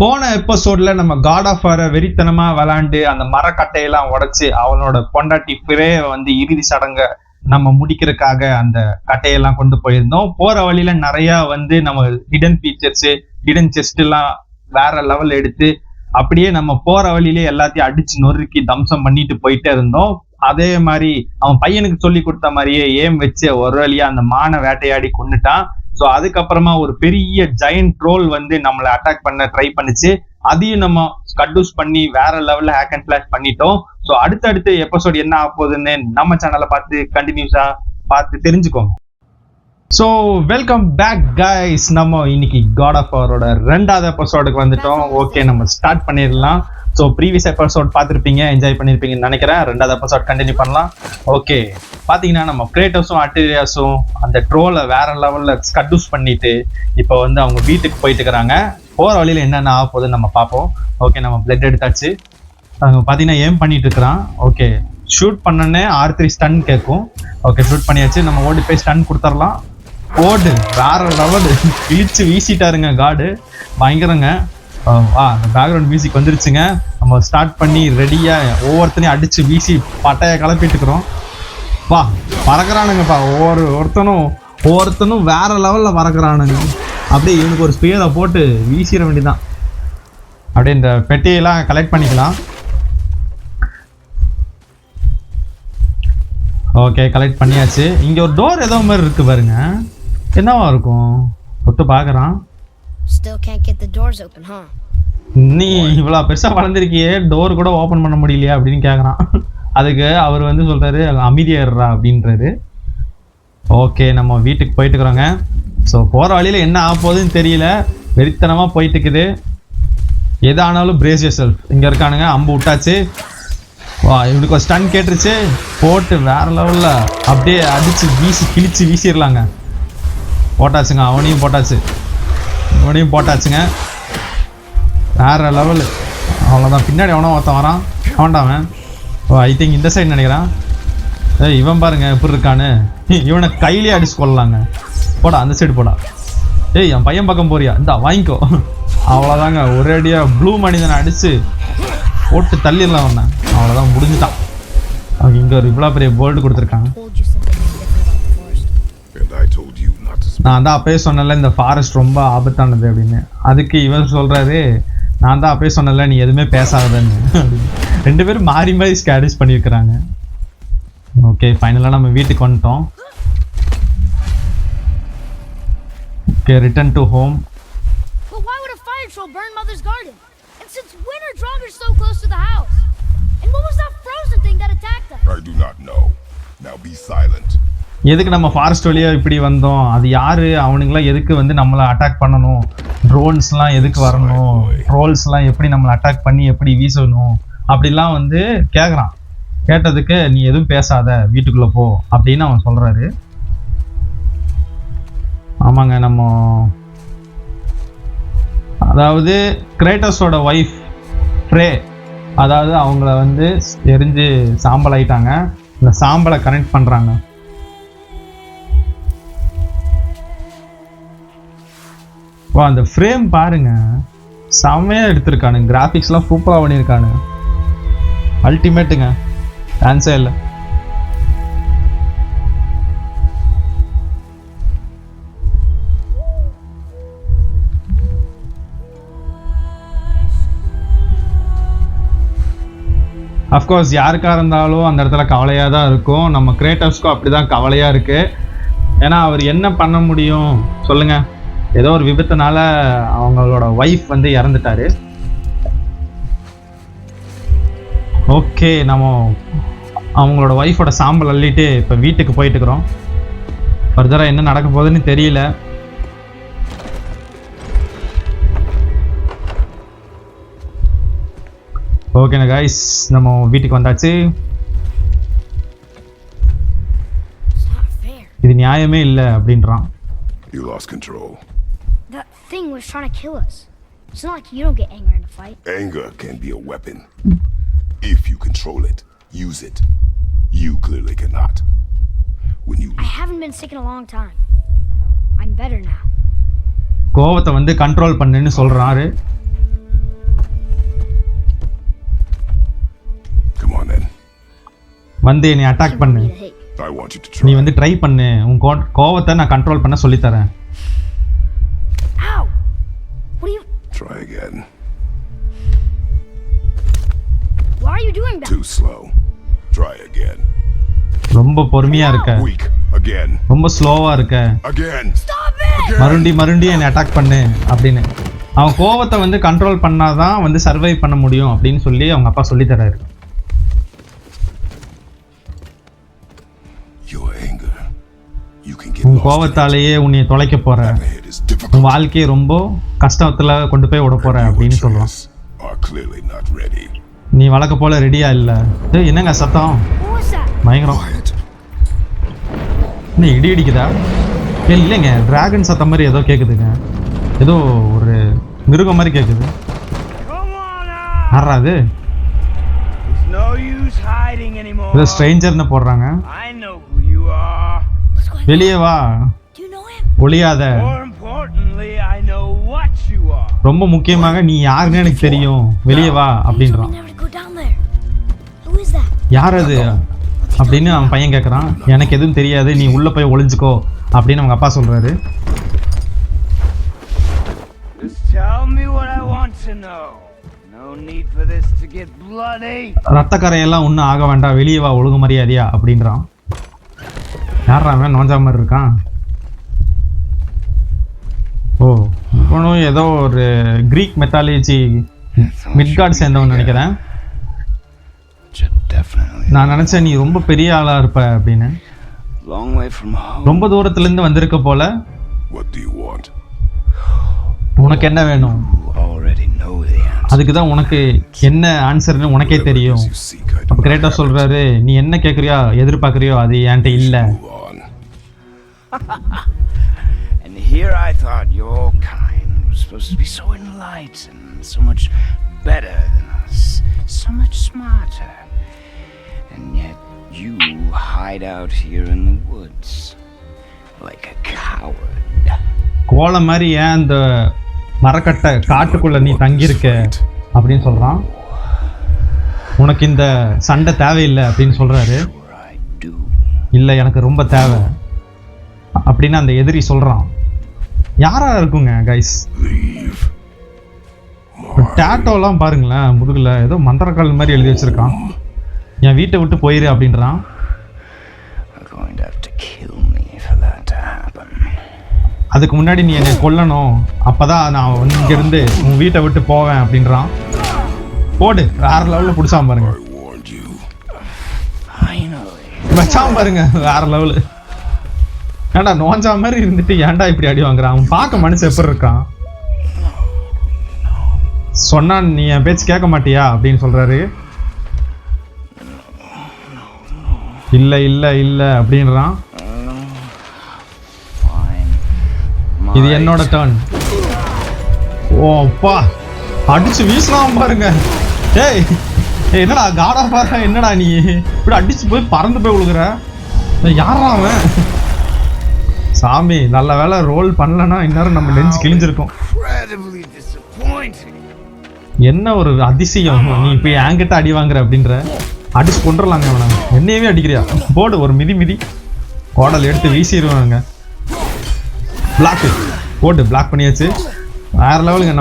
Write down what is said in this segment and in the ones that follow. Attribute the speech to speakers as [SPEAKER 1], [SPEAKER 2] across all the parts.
[SPEAKER 1] போன எபிசோட்ல நம்ம காட் ஆஃப் வார வெறித்தனமா விளாண்டு அந்த மரக்கட்டையெல்லாம் உடைச்சு அவனோட பொண்டாட்டி பிரே வந்து இறுதி சடங்க நம்ம முடிக்கிறதுக்காக அந்த கட்டையெல்லாம் கொண்டு போயிருந்தோம். போற வழியில நிறைய வந்து நம்ம ஹிடன் ஃபீச்சர்ஸ், ஹிடன் செஸ்ட் எல்லாம் வேற லெவல் எடுத்து அப்படியே நம்ம போற வழியிலே எல்லாத்தையும் அடிச்சு நொறுக்கி தம்சம் பண்ணிட்டு போயிட்டே இருந்தோம். அதே மாதிரி அவன் பையனுக்கு சொல்லி கொடுத்த மாதிரியே ஏம் வச்சு ஒரு வழியா அந்த மானை வேட்டையாடி கொண்டுட்டான். ஸோ அதுக்கப்புறமா ஒரு பெரிய ஜெயண்ட் ட்ரோல் வந்து நம்மளை அட்டாக் பண்ண ட்ரை பண்ணுச்சு. அதையும் நம்ம கட்யூஸ் பண்ணி வேற லெவல்ல ஹேக் அண்ட் ஃபிளாஷ் பண்ணிட்டோம். ஸோ அடுத்தடுத்து எபிசோட் என்ன ஆக போகுதுன்னு நம்ம சேனலை பார்த்து கண்டினியூஸா பார்த்து தெரிஞ்சுக்கோங்க. So welcome back guys. நம்ம இன்னைக்கு காட் ஆஃப் வாரோட 2வது எபிசோடுக்கு வந்துட்டோம். ஓகே, நம்ம ஸ்டார்ட் பண்ணிடலாம். ஸோ ப்ரீவியஸ் எபிசோட் பார்த்துருப்பீங்க, என்ஜாய் பண்ணியிருப்பீங்கன்னு நினைக்கிறேன். 2வது எபிசோட் கண்டினியூ பண்ணலாம். ஓகே, பார்த்தீங்கன்னா நம்ம கிரேட்டோஸும் அட்டிரியாஸும் அந்த ட்ரோலை வேற லெவலில் கட்யூஸ் பண்ணிட்டு இப்போ வந்து அவங்க வீட்டுக்கு போயிட்டு இருக்கிறாங்க. போகிற வழியில் என்னென்ன ஆக போகுதுன்னு நம்ம பார்ப்போம். ஓகே, நம்ம பிளட் எடுத்தாச்சு. அவங்க பார்த்தீங்கன்னா ஏம் பண்ணிட்டு இருக்கிறான். ஓகே, ஷூட் பண்ணனே R3 ஸ்டன் கேட்கும். ஓகே, ஷூட் பண்ணியாச்சு. நம்ம ஓடி போய் ஸ்டன் கொடுத்துடலாம். ஓடு வேற லெவல் இழிச்சு வீசிட்டாருங்க காடு, பயங்கரங்க. அந்த பேக்ரவுண்ட் மியூசிக் வந்துருச்சுங்க. நம்ம ஸ்டார்ட் பண்ணி ரெடியா ஒவ்வொருத்தனையும் அடிச்சு வீசி பட்டைய கிளப்பிட்டு இருக்கிறோம். வா, பறக்கிறானுங்கப்பா. ஒவ்வொருத்தனும் வேற லெவல்ல பறக்கிறானுங்க. அப்படியே இவனுக்கு ஒரு ஸ்பீரை போட்டு வீசிட வேண்டியதான். அப்படியே இந்த பெட்டியெல்லாம் கலெக்ட் பண்ணிக்கலாம். ஓகே, கலெக்ட் பண்ணியாச்சு. இங்க ஒரு டோர் ஏதோ மாதிரி இருக்கு பாருங்க. என்னவா இருக்கும்? தொட்டு பாக்குறான். நீ இவ்வளவு பெருசா வளர்ந்துருக்கியே, டோர் கூட ஓபன் பண்ண முடியலையா அப்படின்னு கேக்குறான். அதுக்கு அவர் வந்து சொல்றாரு அமைதியாடுறா அப்படின்றாரு. ஓகே, நம்ம வீட்டுக்கு போயிட்டு இருக்கிறோங்க. ஸோ போற வழியில என்ன ஆக போகுதுன்னு தெரியல, வெறித்தனமா போயிட்டு இருக்குது. எதானாலும் பிரேஸ் யுவர் செல்ஃப். இங்க இருக்கானுங்க, அம்பு விட்டாச்சு. வா, இவனுக்கு ஒரு ஸ்டன் கேட்டுருச்சு. போட்டு வேற லெவல்ல அப்படியே அடிச்சு வீசி கிழிச்சு வீசிடலாங்க. போட்டாச்சுங்க, அவனையும் போட்டாச்சுங்க. வேற லெவலு. அவ்வளோதான். பின்னாடி எவனோ ஒருத்தன் வரான். அவன்டாவன். ஓ, ஐ திங்க் இந்த சைடு நினைக்கிறான். இவன் பாருங்க எப்படி இருக்கான்னு. இவனை கையிலே அடிச்சு கொள்ளலாங்க. போடா, அந்த சைடு போடா. என் பையன் பக்கம் போறியா? இந்தா வாங்கிக்கோ. அவ்வளோதாங்க, ஒரே அடியா ப்ளூ மனிதனை அடிச்சு போட்டு தள்ளிடலாம் வந்தேன். அவ்வளோதான், முடிஞ்சுட்டான். அவங்க இங்கே ஒரு இவ்வளோ பெரிய போல்டு கொடுத்துருக்காங்க. நான் தான் அப்பயே சொன்னல இந்த ஃபாரஸ்ட் ரொம்ப ஆபத்தானது அப்படின்னு. அதுக்கு இவர் சொல்றாரு, நான் தான் அப்பயே சொன்னல நீ எதுவுமே பேசாதன்னு. ரெண்டு பேரும் மாறி மாறி ஸ்கேடிஸ் பண்ணியிருக்கிறாங்க. ஓகே, ஃபைனலாக நம்ம வீட்டுக்கு வந்துட்டோம். Okay, return to home. எதுக்கு நம்ம ஃபாரஸ்ட் வழியா இப்படி வந்தோம்? அது யாரு? அவனுங்களாம் எதுக்கு வந்து நம்மளை அட்டாக் பண்ணணும்? ட்ரோன்ஸ்லாம் எதுக்கு வரணும்? ட்ரோல்ஸ்லாம் எப்படி நம்மளை அட்டாக் பண்ணி எப்படி வீசணும் அப்படிலாம் வந்து கேட்குறான். கேட்டதுக்கு நீ எதுவும் பேசாத, வீட்டுக்குள்ள போ அப்படின்னு அவன் சொல்றாரு. ஆமாங்க, நம்ம அதாவது கிரேட்டஸோட ஒய்ஃப் ஃப்ரே, அதாவது அவங்கள வந்து எரிஞ்சு சாம்பல் ஆயிட்டாங்க. இந்த சாம்பலை கனெக்ட் பண்றாங்க. அந்த ஃப்ரேம் பாருங்க, செம்மையா எடுத்திருக்கானு. கிராபிக்ஸ்லாம் சூப்பரா பண்ணியிருக்கானு. அல்டிமேட்டுங்க, டான்ஸே இல்லை. அஃப்கோர்ஸ் யாருக்கா இருந்தாலும் அந்த இடத்துல கவலையா தான் இருக்கும். நம்ம கிரியேட்டர்ஸ்க்கும் அப்படிதான் கவலையா இருக்கு. ஏன்னா அவர் என்ன பண்ண முடியும் சொல்லுங்க? ஏதோ ஒரு விபத்துனால அவங்களோட ஒய்ஃப் வந்து இறந்துட்டாரு. ஓகே, நம்ம அவங்களோட ஒய்ஃபோட சாம்பல் அள்ளிட்டு இப்போ வீட்டுக்கு போயிட்டு இருக்கிறோம். ஃபர்தராக என்ன நடக்க போகுதுன்னு தெரியல. ஓகேண்ணா கைஸ், நம்ம வீட்டுக்கு வந்தாச்சு. இது நியாயமே இல்லை அப்படின்றான்.
[SPEAKER 2] You lost control.
[SPEAKER 3] That thing was trying to kill us. It's not like you don't get angry in a fight.
[SPEAKER 2] Anger can be a weapon. If you control it, use it. You clearly cannot. When you
[SPEAKER 3] I haven't been sick in a long time. I'm better now.
[SPEAKER 1] கோவத்தை வந்து control பண்ணுன்னு சொல்றாரு. வந்து என்னை attack பண்ணு.
[SPEAKER 3] Me to hit.
[SPEAKER 2] I want you to
[SPEAKER 1] நீ
[SPEAKER 2] try.
[SPEAKER 1] வந்து try பண்ணு. உன் கோவத்தை நான் கண்ட்ரோல் பண்ண சொல்லித்தரேன்.
[SPEAKER 3] Ow! What are you?
[SPEAKER 2] Try again.
[SPEAKER 3] Why are you doing that?
[SPEAKER 2] Too slow. Try again.
[SPEAKER 1] ரொம்ப பொறுமையா இருக்க,
[SPEAKER 2] Weak. Again.
[SPEAKER 1] ரொம்ப ஸ்லோவா இருக்க,
[SPEAKER 2] Again.
[SPEAKER 3] Stop it!
[SPEAKER 1] மறுபடியும் என்னை அட்டாக் பண்ணு அப்படின்னு. அவன் கோவத்தை வந்து கண்ட்ரோல் பண்ணாதான் வந்து சர்வை பண்ண முடியும் அப்படின்னு சொல்லி அவங்க அப்பா சொல்லி தராரு.
[SPEAKER 2] Your anger. You can get
[SPEAKER 1] உன்
[SPEAKER 2] lost in it.
[SPEAKER 1] கோவத்தாலேயே உன்னை தொலைக்க போற,
[SPEAKER 2] Ahead is difficult.
[SPEAKER 1] உன் வாழ்க்கையை ரொம்ப கஷ்டத்துல கொண்டு போய் விட போற
[SPEAKER 2] Your
[SPEAKER 1] அப்படின்னு சொல்றான்.
[SPEAKER 2] choices are clearly not ready.
[SPEAKER 1] நீ வழக்க போல ரெடியா இல்ல. என்னங்க சத்தம்
[SPEAKER 3] What was that?
[SPEAKER 1] பயங்கரம்.
[SPEAKER 2] Quiet.
[SPEAKER 1] என்ன இடி இடிக்குதா? இல்லைங்க, டிராகன் சத்தம் மாதிரி ஏதோ கேக்குதுங்க. ஏதோ ஒரு மிருகம் மாதிரி கேக்குது.
[SPEAKER 4] Come on
[SPEAKER 1] யாரா
[SPEAKER 4] out!
[SPEAKER 1] அது?
[SPEAKER 4] There's no use hiding anymore.
[SPEAKER 1] ஏதோ ஸ்ட்ரேஞ்சர்னு போடுறாங்க.
[SPEAKER 4] I know who you are.
[SPEAKER 3] What's going on?
[SPEAKER 1] வெளியே வா,
[SPEAKER 3] Do you know him?
[SPEAKER 1] ஒளியாத.
[SPEAKER 4] More importantly, I know what you are.
[SPEAKER 1] ரொம்ப முக்கியமாக நீ யாருன்னு எனக்கு தெரியும், வெளியே வா
[SPEAKER 3] You told
[SPEAKER 1] அப்படின்றான்.
[SPEAKER 3] me never to go down there. Who is that?
[SPEAKER 1] யார் அது அப்படின்னு அவன் பையன் கேட்குறான். எனக்கு எதுவும் தெரியாது, நீ உள்ள போய் ஒளிஞ்சுக்கோ அப்படின்னு அவங்க அப்பா சொல்றாரு.
[SPEAKER 4] Just tell me what I want to know. No need for this to get bloody.
[SPEAKER 1] ரத்த கரையெல்லாம் ஒன்றும் ஆக வேண்டாம், வெளியே வா ஒழுங்கு மரியாதையா அப்படின்றான். யாரா அவன் நோஞ்சா மாதிரி இருக்கான்? ஓ, இவனும் ஏதோ ஒரு கிரீக் மெத்தாலஜி மிட்கார்ட் சேர்ந்தவன் நினைக்கிறேன்.
[SPEAKER 2] Definitely.
[SPEAKER 1] நான் நினைச்சேன் நீ ரொம்ப பெரிய ஆளா இருப்ப அப்படின்னு.
[SPEAKER 4] Long way from home.
[SPEAKER 1] ரொம்ப தூரத்துல இருந்து வந்திருக்க போல.
[SPEAKER 2] What do you want?
[SPEAKER 1] உனக்கு என்ன வேணும்?
[SPEAKER 4] You already know the answer.
[SPEAKER 1] அதுக்கு தான் உனக்கு என்ன ஆன்சர்னு உனக்கே
[SPEAKER 2] Whatever it
[SPEAKER 1] தெரியும்.
[SPEAKER 2] is you seek, I do
[SPEAKER 1] அப்ப
[SPEAKER 2] not
[SPEAKER 1] கிரேட்டா
[SPEAKER 2] have it.
[SPEAKER 1] சொல்றாரு, நீ என்ன கேக்குறியோ எதிர்பார்க்கறியோ அது என்கிட்ட இல்ல.
[SPEAKER 2] Move on.
[SPEAKER 4] And here I thought your kind was supposed to be so enlightened, so much better than us, so much smarter. And yet you hide out here in the woods like a coward.
[SPEAKER 1] கோலம் மாதிரி ஏன் அந்த மரக்கட்டை காட்டுக்குள்ள நீ தங்கியிருக்க அப்படின்னு சொல்றான். உனக்கு இந்த சண்டை தேவையில்லை அப்படின்னு சொல்றாரு.
[SPEAKER 4] Sure I do.
[SPEAKER 1] இல்ல எனக்கு ரொம்ப தேவை அப்படின்னு அந்த எதிரி சொல்றான். யாரா இருக்குங்க கைஸ்?
[SPEAKER 2] Leave.
[SPEAKER 1] டேட்டோலாம் பாருங்களேன், முதுகுல ஏதோ மந்திரக்கால் மாதிரி எழுதி வச்சிருக்கான். என் வீட்டை விட்டு போயிரு அப்படின்றான்.
[SPEAKER 4] You're going to have to kill me for that to happen.
[SPEAKER 1] அதுக்கு முன்னாடி நீ என்னை கொல்லணும், அப்பதான் நான் இங்க இருந்து உன் வீட்டை விட்டு போவேன் அப்படின்றான். போடு, வேற லெவல்ல புடிச்சாம பாருங்க.
[SPEAKER 2] I warned you.
[SPEAKER 4] Finally.
[SPEAKER 1] வச்சாம பாருங்க, வேற லெவலு. ஏன்டா நோஞ்சா மாதிரி இருந்துட்டு ஏன்டா இப்படி அடி வாங்குறான்? அவன் பார்க்க மனுஷன் எப்படி இருக்கான்? சொன்னா நீ என் பேச்சு கேட்க மாட்டியா அப்படின்னு சொல்றாரு. இல்ல இல்ல இல்ல அப்படின்றான்.
[SPEAKER 4] Fine.
[SPEAKER 1] இது
[SPEAKER 4] My
[SPEAKER 1] என்னோட டர்ன். ஓ அப்பா, அடிச்சு வீசலாம் பாருங்க. ஏய் என்னடா காடா பாரு, என்னடா நீ இப்படி அடிச்சு போய் பறந்து போய் விழுகுற? யாரா அவன்? சாமி, நல்ல வேலை ரோல் பண்ணலன்னா இந்நேரம் நம்ம நெஞ்சு கிழிஞ்சிருக்கும்.
[SPEAKER 4] incredibly disappointing.
[SPEAKER 1] என்ன ஒரு அதிசயம், நீ போய் என்கிட்ட அடி வாங்குற அப்படின்ற. அடிச்சு கொண்டுடலாங்க அவனை. என்னையவே அடிக்கிறியா? போடு ஒரு மிதி மிதி, கோடல் எடுத்து வீசிடுவாங்க. பிளாக் போட்டு பிளாக் பண்ணியாச்சு. வேற லெவலுங்க.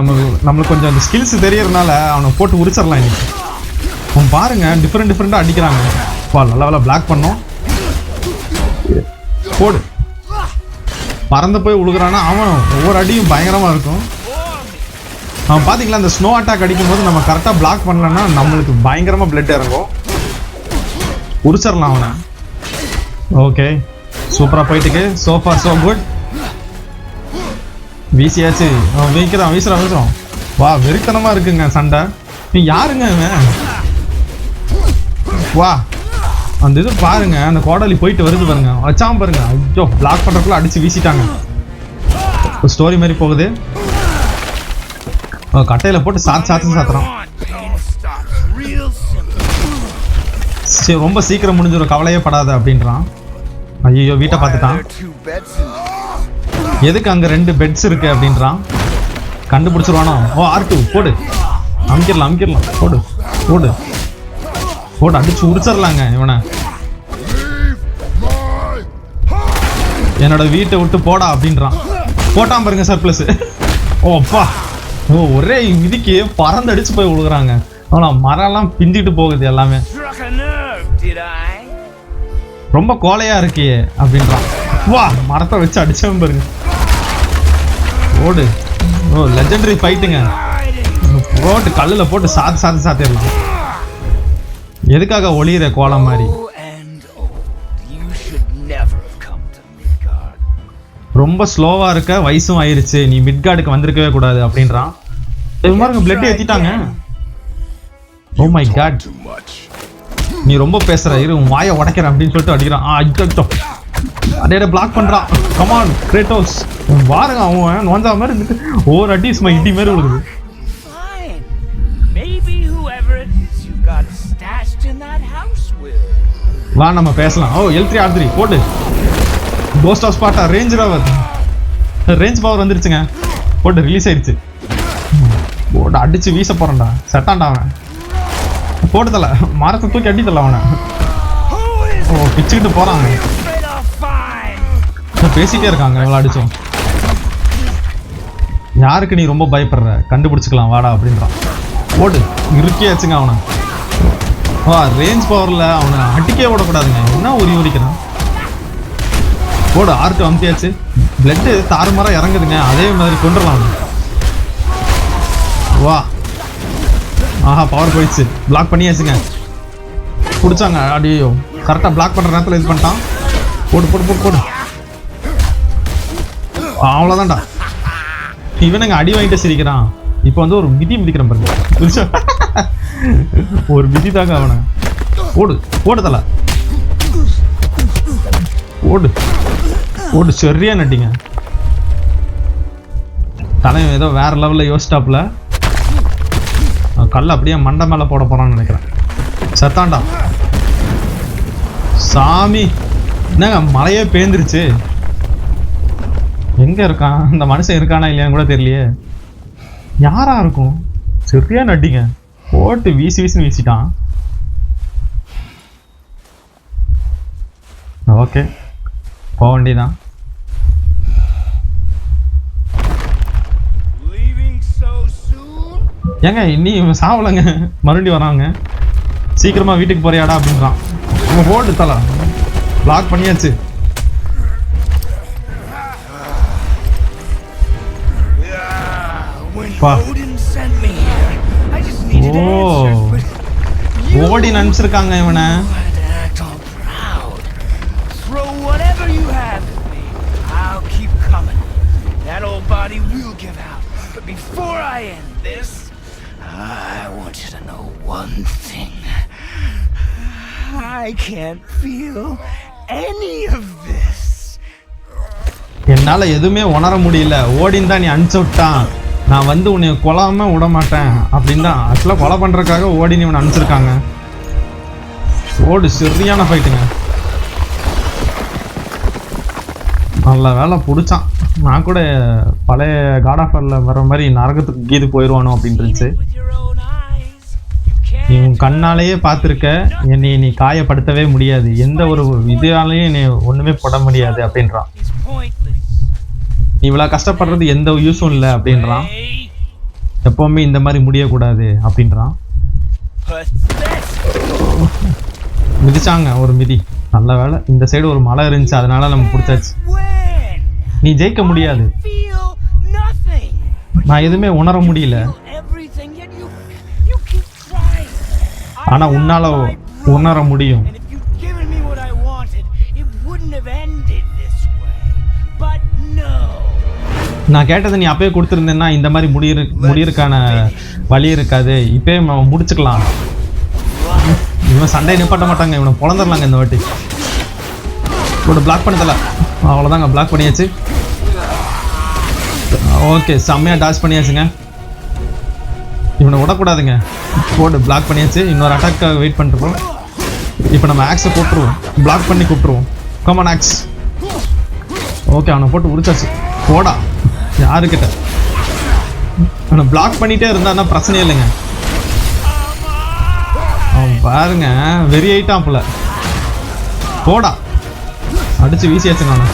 [SPEAKER 1] நம்மளுக்கு கொஞ்சம் அந்த ஸ்கில்ஸ் தெரியறதுனால அவனை போட்டு உரிச்சிடலாம் இன்னைக்கு. அவன் பாருங்க டிஃப்ரெண்டாக அடிக்கிறாங்க. நல்ல வேலை பிளாக் பண்ணோம். போடு, பறந்து போய் உழுகுறானா அவன். ஒவ்வொரு அடியும் பயங்கரமாக இருக்கும். அவன் பார்த்தீங்களா, அந்த ஸ்னோ அட்டாக் அடிக்கும்போது நம்ம கரெக்டாக பிளாக் பண்ணலன்னா நம்மளுக்கு பயங்கரமாக பிளட் இறங்கும். உரிச்சிடலாம் அவனை. ஓகே, சூப்பராக போயிட்டுக்கு. So far so good. வீசியாச்சு. அவன் வீசுறான். வா, வெறித்தனமாக இருக்குங்க சண்டை. நீ யாருங்க அவன்? வா, அந்த இது பாருங்க, அந்த கோடாலி போயிட்டு வருது பாருங்க. வச்சாம பாருங்க. ஐயோ, பிளாக் பண்ணுறதுக்குள்ள அடிச்சு வீசிட்டாங்க. ஒரு ஸ்டோரி மாதிரி போகுது. கட்டையில போட்டு சாத்துறான். சரி, ரொம்ப சீக்கிரம் முடிஞ்சிடும், கவலையே படாத அப்படின்றான். ஐயோ, வீட்டை பார்த்துட்டான். எதுக்கு அங்க 2 பெட்ஸ் இருக்கு அப்படின்றான். கண்டுபிடிச்சிருவானோ? ஓ, R2 போடு, அமுக்கிடலாம். போடு அடிச்சு உரிச்சிடலாங்க இவனை. என்னோட வீட்டை விட்டு போடா அப்படின்றான். போட்டான் பாருங்க சர்ப்ளஸ். ஓ அப்பா, ஓ ஒரே மிதிக்கு பறந்து அடிச்சு போய் விழுகுறாங்க. ஆனா மரம்லாம் பிஞ்சிட்டு போகுது எல்லாமே. ரொம்ப கோலையா இருக்கியே அப்படின்றான். வா, மரத்தை வச்சு அடிச்சவன் பாருங்க. ஓடு. ஓ லெஜெண்டரி ஃபைட்டுங்க. போட்டு கல்லுல போட்டு சாத்திடலாம். எதுக்காக ஒளியிற கோலம் மாதிரி? ரொம்ப ஸ்லோவா இருக்க, வயசும் ஆயிருச்சு, நீ மிட்கார்டுக்கு வந்திருக்கவே கூடாது அப்படின்றான். பாருங்க பிளட் ஏத்திட்டாங்க. ஓ மை காட், நீ ரொம்ப பேசுற, இரு உன் வாயை உடைக்கிறேன் அப்படின்னு சொல்லிட்டு அடிக்கிறான். அதே பிளாக் பண்றான். கமான் கிரேட்டோஸ், பாருங்க அவன் நோஞ்சா மாதிரி இருந்துட்டு ஓவர் அடி சும்மா இடி மாதிரி விழுகுது. வா நம்ம பேசலாம். ஓ L3 R3 போட்டு ghost of Sparta range rover, range power வந்துருச்சுங்க. போட்டு ரிலீஸ் ஆயிடுச்சு. போட்டு அடிச்சு வீச போறான்டா. செட்டான்டா அவன். போட்டு தல மரத்தை தூக்கி அடி தல அவனை. ஓ பிச்சுக்கிட்டு போறாங்க. பேசிட்டே இருக்காங்க இவ்வளோ அடிச்சோம். யாருக்கு நீ ரொம்ப பயப்படுற, கண்டுபிடிச்சிக்கலாம் வாடா அப்படின்றான். போட்டு இருக்கியாச்சுங்க அவனை. வா, ரேஞ்ச் பவர்ல அவனை அடிக்கவே விடக்கூடாதுங்க. என்ன உரிக்கிறான். போடு ஆர்ட்டு அமுத்தியாச்சு. பிளட்டு தாறுமாறா இறங்குதுங்க. அதே மாதிரி கொண்டுடலாம். வா, ஆஹா பவர் போயிடுச்சு. பிளாக் பண்ணியாச்சுங்க. பிடிச்சாங்க. அடியோ கரெக்டாக பிளாக் பண்ணுற நேரத்தில் இது பண்ணிட்டான். போடு போடு போடு போடு. அவ்வளோதான்டா. இவனுங்க அடி வாங்கிட்டு சிரிக்கிறான். இப்போ வந்து ஒரு மிதி மிதிக்கிறான் பாருங்க. ஒரு மிதி தாங்க அவனை. போடு போடு தலை. போடு போடு சரியா நட்டிங்க. தலைவன் ஏதோ வேற லெவலில் யோசிச்சாப்புல. கல்ல அப்படியே மண்டை மேலே போட போறான்னு நினைக்கிறேன். சத்தாண்டா சாமி. என்னங்க மழையே பேந்துருச்சு. எங்க இருக்கான் இந்த மனுஷன்? இருக்கானா இல்லையான்னு கூட தெரியலையே. யாரா இருக்கும்? சரியா நட்டிங்க. போட்டு வீசி வீசின்னு வீசிட்டான். ஓகே போக வேண்டியதான். ஏங்க இன்னி சாவலங்க, மறுபடியும் வராங்க. சீக்கிரமா வீட்டுக்கு போறியாடா அப்படின்றான். அவன் போட்டு தலை பிளாக் பண்ணியாச்சு. ஓடி நினைச்சிருக்காங்க இவனை. என்னால எதுவுமே உணர முடியல. ஓடின்னு தான் நீ அனுப்பிச்சு விட்டான். நான் வந்து உன்னை கொலாம விட மாட்டேன் அப்படின்னு தான். ஆக்சுவலாக கொலை பண்றதுக்காக ஓடின்னு இவனை அனுப்பிச்சிருக்காங்க. ஓடு சரியான ஃபைட்டுங்க. நல்ல வேலை பிடிச்சான். நான் கூட பழைய காட் ஆஃப் வார்ல வர மாதிரி நரகத்துக்கு கீது போயிடுவானோ அப்படின்னு இருந்துச்சு. நீ உன் கண்ணாலேயே பார்த்துருக்க, என்னை நீ காயப்படுத்தவே முடியாது, எந்த ஒரு இதாலையும் நீ ஒண்ணுமே போட முடியாது அப்படின்றான். நீ இவ்வளவு கஷ்டப்படுறது எந்த யூஸும் இல்லை அப்படின்றான். எப்பவுமே இந்த மாதிரி முடியக்கூடாது அப்படின்றான். மிதிச்சாங்க ஒரு மிதி. நல்ல வேலை இந்த சைடு ஒரு மலை இருந்துச்சு, அதனால நம்ம பிடிச்சாச்சு. நீ ஜெயிக்க முடியாது. நான் எதுவுமே உணர முடியல. ஆனா உன்னால உணர முடியும். நான் கேட்டதை நீ அப்பயே கொடுத்துருந்தேன்னா இந்த மாதிரி முடியறதுக்கான வழி இருக்காது. இப்பயே முடிச்சுக்கலாம். இவன் சண்டையை நிப்பாட்ட மாட்டாங்க. இவனை பொழந்துடலாங்க இந்த வாட்டி. இவனை பிளாக் பண்ணதல. அவ்வளோதாங்க, பிளாக் பண்ணியாச்சு. ஓகே செம்மையாக டாச் பண்ணியாச்சுங்க. இவனை விடக்கூடாதுங்க. போட்டு பிளாக் பண்ணியாச்சு. இன்னொரு அட்டாக்காக வெயிட் பண்ணிருப்போம். இப்போ நம்ம ஆக்ஸை கூப்பிட்ருவோம். பிளாக் பண்ணி கூப்பிட்ருவோம். Come on aux. ஓகே அவனை போட்டு உரிச்சாச்சு. போடா யாருக்கிட்ட. அவனை பிளாக் பண்ணிட்டே இருந்தான்னா பிரச்சனையே இல்லைங்க. அவன் பாருங்க வெறி ஆயிட்டான் போல. போடா அடிச்சு வீசியாச்சு. நான்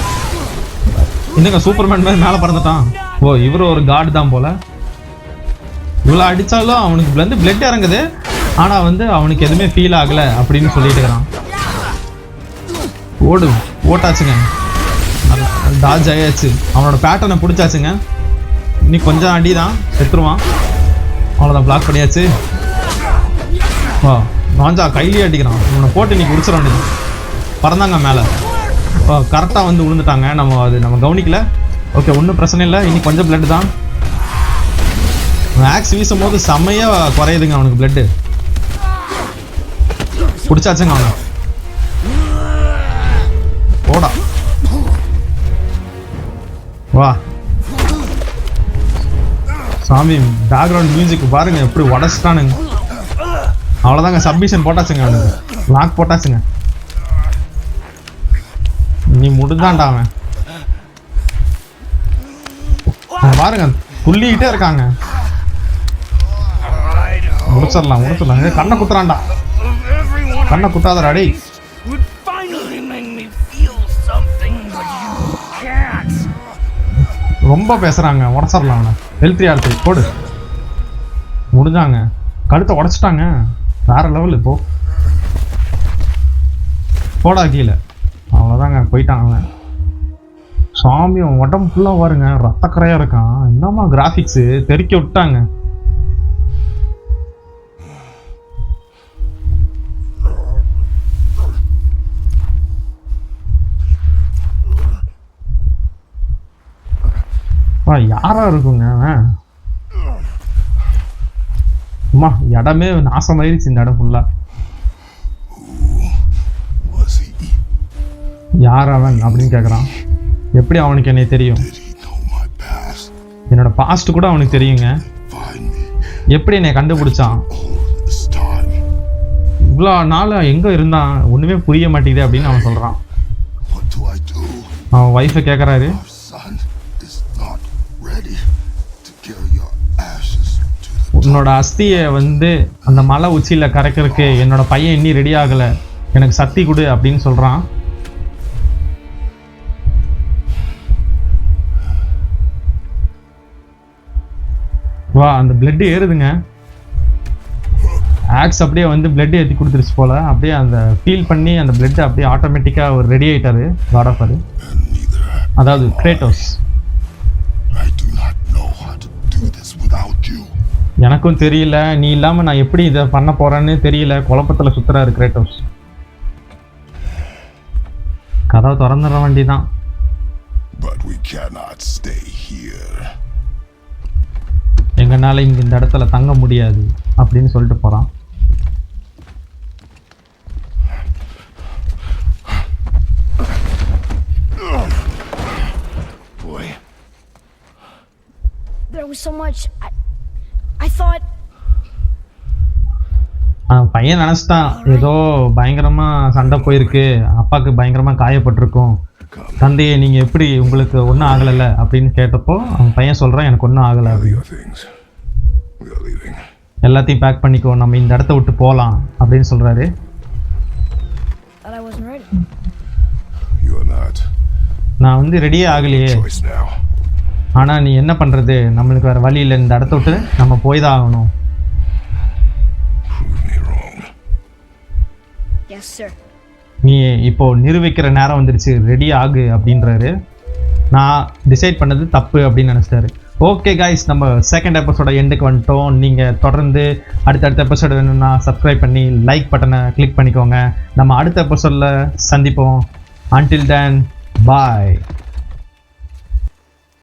[SPEAKER 1] என்னங்க சூப்பர்மேன் மாதிரி மேலே பறந்துட்டான். ஓ இவரு ஒரு காட் தான் போல. இவ்வளோ அடித்தாலும் அவனுக்கு வந்து பிளட் இறங்குது, ஆனால் வந்து அவனுக்கு எதுவுமே ஃபீல் ஆகலை அப்படின்னு சொல்லிட்டு இருக்கிறான். ஓட்டாச்சுங்க, டாஜ் ஆயாச்சு, அவனோட பேட்டர்னை பிடிச்சாச்சுங்க. இன்னைக்கு கொஞ்சம் அடி தான், செத்துருவான். அவ்வளோதான், பிளாக் பண்ணியாச்சு. வா ராஞ்சா கையிலேயே அடிக்கிறான். இவனை போட்டு இன்னைக்கு முடிச்சிட வேண்டியது. பறந்தாங்க மேலே, கரெக்டாக வந்து விழுந்துட்டாங்க. நம்ம கவனிக்கல. ஓகே ஒன்றும் பிரச்சனை இல்லை. இன்னைக்கு கொஞ்சம் பிளட் தான். ஆக்ஸ் வீசும் போது செம்மையாக குறையுதுங்க அவனுக்கு பிளட்டு. பிடிச்சாச்சுங்க அவனை. போடா வா சாமி. பேக்ரவுண்ட் மியூசிக் பாருங்க எப்படி உடச்சிட்டானுங்க. அவ்வளோதாங்க, சப்மிஷன் போட்டாச்சுங்க, அவனுக்கு லாக் போட்டாச்சுங்க. நீ முடிஞ்சான்டா அவன். பாருங்க துள்ளிக்கிட்டே இருக்காங்க. முடிச்சிடலாம். கண்ணை குத்துறான்டா. கண்ணை குத்தாதடா டேய். ரொம்ப பேசுறாங்க, உடச்சிடலாம் அவனை. ஹெல்த் ஆர்த்தி போடு. முடிஞ்சாங்க, கழுத்தை உடச்சிட்டாங்க. வேற லெவல். இப்போ போடா கீழே. அவ்வளோதாங்க, போயிட்டான் அவன். சாமி உடம்பு ஃபுல்லாக பாருங்க ரத்தக்கரையாக இருக்கான். என்னமா கிராஃபிக்ஸு தெறிக்க விட்டாங்க. யாரா இருக்குங்க அம்மா. இடமே நாசமாயிருச்சு இந்த இடம் ஃபுல்லா. யார் அவன் அப்படின்னு கேட்குறான். எப்படி அவனுக்கு என்னை தெரியும்? என்னோட பாஸ்ட் கூட அவனுக்கு தெரியுங்க. எப்படி என்னை கண்டுபிடிச்சான்? இவ்வளோ நாள் எங்கே இருந்தான்? ஒன்றுமே புரிய மாட்டேங்குது அப்படின்னு அவன் சொல்கிறான். அவன் ஒய்ஃபை கேட்குறாரு. உன்னோட அஸ்தியை வந்து அந்த மலை உச்சியில் கரைக்கிறதுக்கு என்னோட பையன் இன்னி ரெடி ஆகலை, எனக்கு சக்தி கொடு அப்படின்னு சொல்கிறான். வா அந்த பிளட்டு ஏறுதுங்க. ஆக்ஸ் அப்படியே வந்து பிளட் ஏற்றி கொடுத்துருச்சு போல. அப்படியே அந்த ஃபீல் பண்ணி அந்த பிளட் அப்படியே ஆட்டோமேட்டிக்காக ஒரு ரெடி ஆகிட்டாரு காட் ஆஃப் வார், அதாவது கிரேட்டோஸ். எனக்கும் தெரியல, நீ இல்லாமல் நான் எப்படி இதை பண்ண போறேன்னு தெரியல. குழப்பத்தில் சுத்துறாரு கிரேட்டோஸ். கதவை திறந்துட வேண்டிதான். எங்கனால இங்க இந்த இடத்துல தங்க முடியாது அப்படின்னு சொல்லிட்டு போறான்.
[SPEAKER 3] There was so much. I thought.
[SPEAKER 1] பையன் நினைச்சிட்டான் ஏதோ பயங்கரமா சண்டை போயிருக்கு, அப்பாவுக்கு பயங்கரமா காயப்பட்டிருக்கும். தந்தையை நீங்க எப்படி, உங்களுக்கு ஒன்றும் ஆகலைல்ல அப்படின்னு கேட்டப்போ அவன் பையன் சொல்றான் எனக்கு ஒன்றும் ஆகலை அப்படின்னு. எல்லாத்தையும் பேக் பண்ணிக்கோ, நம்ம இந்த இடத்த விட்டு போகலாம் அப்படின்னு சொல்றாரு. நான் வந்து ரெடியே ஆகலையே, ஆனா நீ என்ன பண்றது, நம்மளுக்கு வேற வழி இல்லை, இந்த இடத்த விட்டு நம்ம போய் தான் ஆகணும். நீ இப்போ நிரூபிக்கிற நேரம் வந்துருச்சு, ரெடி ஆகு அப்படின்றாரு. நான் டிசைட் பண்ணது தப்பு அப்படின்னு நினைச்சிட்டாரு. ஓகே காய்ஸ், நம்ம செகண்ட் எபிசோட எண்டுக்கு வந்துட்டோம். நீங்கள் தொடர்ந்து அடுத்தடுத்த எபிசோடு வேணும்னா சப்ஸ்கிரைப் பண்ணி லைக் பட்டனை கிளிக் பண்ணிக்கோங்க. நம்ம அடுத்த எபிசோடில் சந்திப்போம். Until then, bye.